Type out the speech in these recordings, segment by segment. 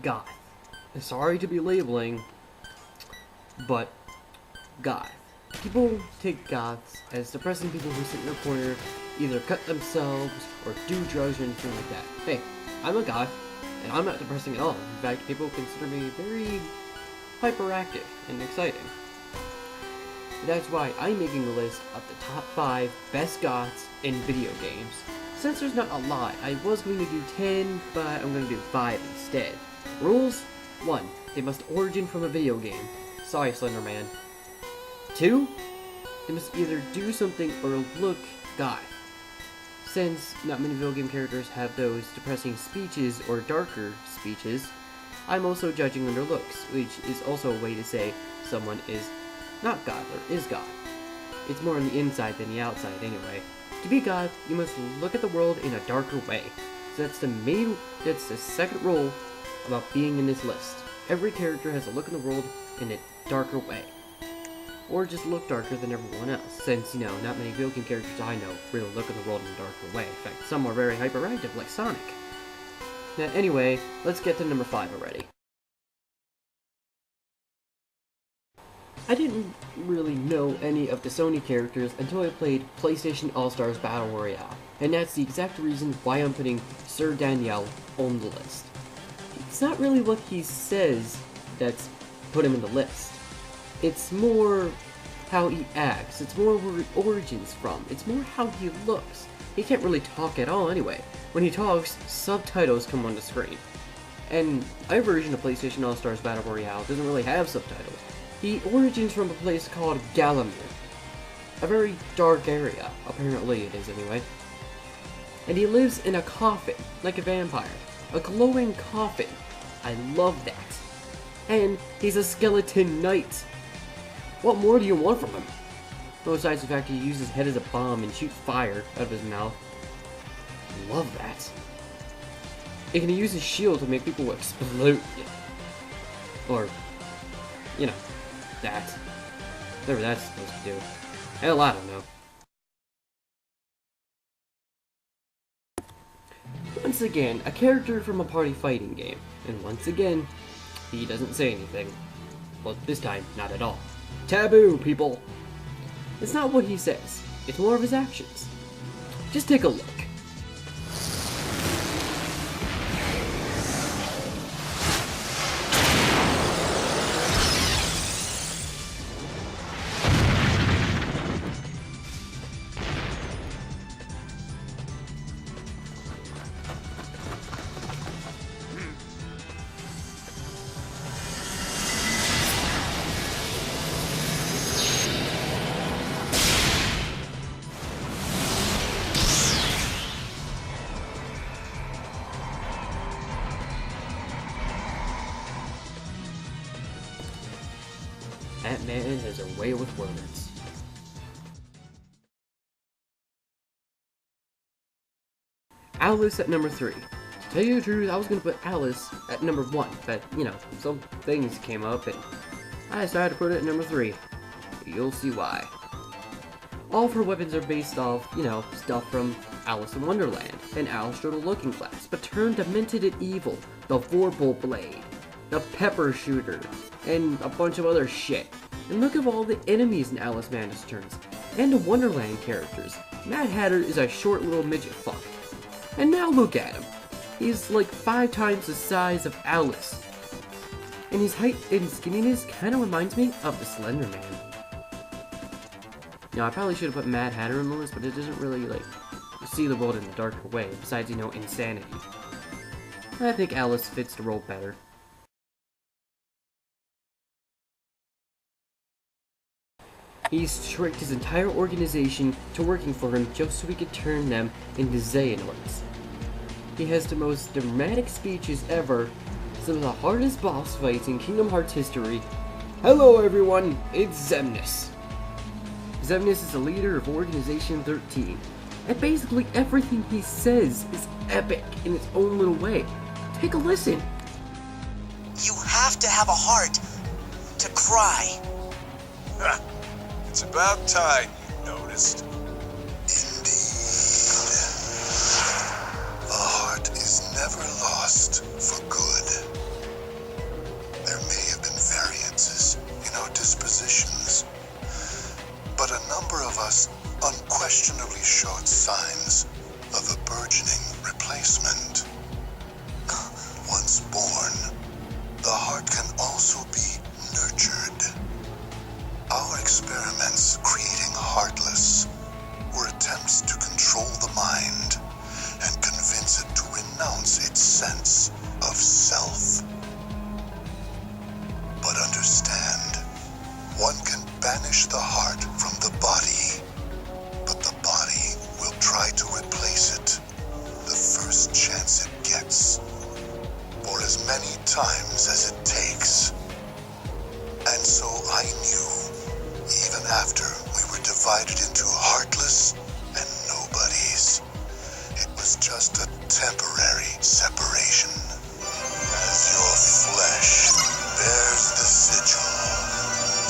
Goth. Sorry to be labeling, but Goth. People take Goths as depressing people who sit in a corner, either cut themselves or do drugs or anything like that. Hey, I'm a Goth, and I'm not depressing at all. In fact, people consider me very hyperactive and exciting. That's why I'm making a list of the top 5 best Goths in video games. Since there's not a lot, I was going to do 10, but I'm going to do 5 instead. Rules: 1. They must origin from a video game. Sorry, Slenderman. 2. They must either do something or look goth. Since not many video game characters have those depressing speeches or darker speeches, I'm also judging on their looks, which is also a way to say someone is not goth or is goth. It's more on the inside than the outside anyway. To be goth, you must look at the world in a darker way. So that's the second rule about being in this list. Every character has to look in the world in a darker way. Or just look darker than everyone else, since, not many video game characters I know really look at the world in a darker way. In fact, some are very hyperactive, like Sonic. Now, anyway, let's get to number 5 already. I didn't really know any of the Sony characters until I played PlayStation All-Stars Battle Royale, and that's the exact reason why I'm putting Sir Daniel on the list. It's not really what he says that's put him in the list. It's more how he acts, it's more where he origins from, it's more how he looks. He can't really talk at all anyway. When he talks, subtitles come on the screen. And our version of PlayStation All-Stars Battle Royale doesn't really have subtitles. He origins from a place called Galamir. A very dark area, apparently it is anyway. And he lives in a coffin, like a vampire. A glowing coffin. I love that. And he's a skeleton knight. What more do you want from him? Besides the fact he uses his head as a bomb and shoots fire out of his mouth. Love that. He can use his shield to make people explode. Or, that. Whatever that's supposed to do. Hell, I don't know. Once again, a character from a party fighting game. And once again, he doesn't say anything. Well, this time, not at all. Taboo, people! It's not what he says, it's more of his actions. Just take a look. That man has a way with words. Alice at number 3. To tell you the truth, I was going to put Alice at number 1, but, some things came up and I decided to put it at number 3. You'll see why. All of her weapons are based off, stuff from Alice in Wonderland, and Alice showed a looking glass, but turned demented and evil, the Vorpal Blade, the Pepper Shooter, and a bunch of other shit. And look at all the enemies in Alice Madness Returns, and the Wonderland characters. Mad Hatter is a short little midget fuck. And now look at him. He's like 5 times the size of Alice. And his height and skinniness kinda reminds me of the Slender Man. I probably should have put Mad Hatter on the list, but it doesn't really, see the world in a darker way, besides, insanity. I think Alice fits the role better. He's tricked his entire organization to working for him just so he could turn them into Xehanorts. He has the most dramatic speeches ever, some of the hardest boss fights in Kingdom Hearts history. Hello everyone, it's Xemnas. Xemnas is the leader of Organization 13, and basically everything he says is epic in its own little way. Take a listen. You have to have a heart to cry. It's about time you noticed. Indeed. A heart is never lost for good. as many times as it takes. And so I knew, even after we were divided into heartless and nobodies, it was just a temporary separation. As your flesh bears the sigil,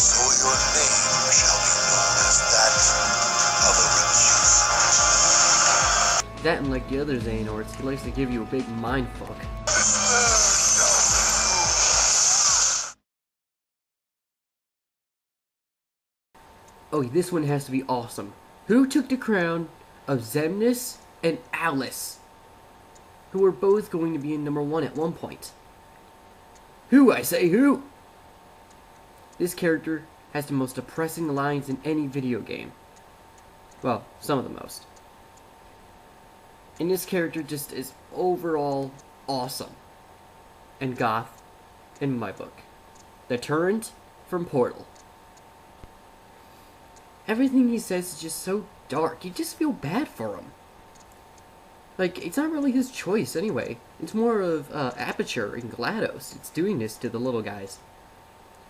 so your name shall be known as that of a recusant. That, and like the other Xehanorts, he likes to give you a big mindfuck. Oh, this one has to be awesome. Who took the crown of Xemnas and Alice, who were both going to be in #1 at one point? Who, I say, who? This character has the most depressing lines in any video game. Well, some of the most. And this character just is overall awesome. And goth, in my book. The Turret from Portal. Everything he says is just so dark. You just feel bad for him. Like, it's not really his choice anyway. It's more of Aperture and GLaDOS. It's doing this to the little guys.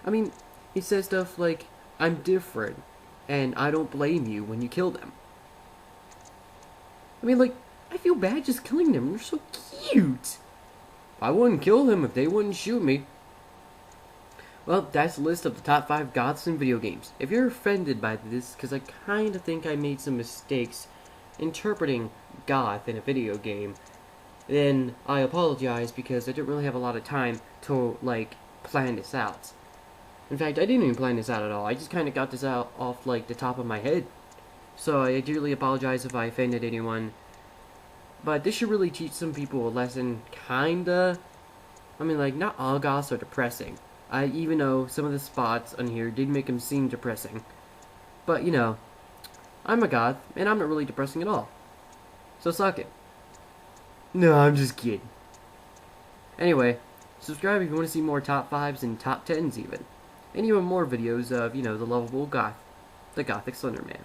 I mean, he says stuff like, I'm different, and I don't blame you when you kill them. I mean, like, I feel bad just killing them. They're so cute. I wouldn't kill them if they wouldn't shoot me. Well, that's a list of the top 5 goths in video games. If you're offended by this, because I kind of think I made some mistakes interpreting goth in a video game, then I apologize because I didn't really have a lot of time to, like, plan this out. In fact, I didn't even plan this out at all. I just kind of got this out off, like, the top of my head. So I dearly apologize if I offended anyone. But this should really teach some people a lesson, kinda. I mean, like, not all goths are depressing. I even know some of the spots on here did make them seem depressing. But, you know, I'm a goth, and I'm not really depressing at all. So suck it. No, I'm just kidding. Anyway, subscribe if you want to see more top 5s and top 10s even. And even more videos of, you know, the lovable goth, the Gothic Slenderman.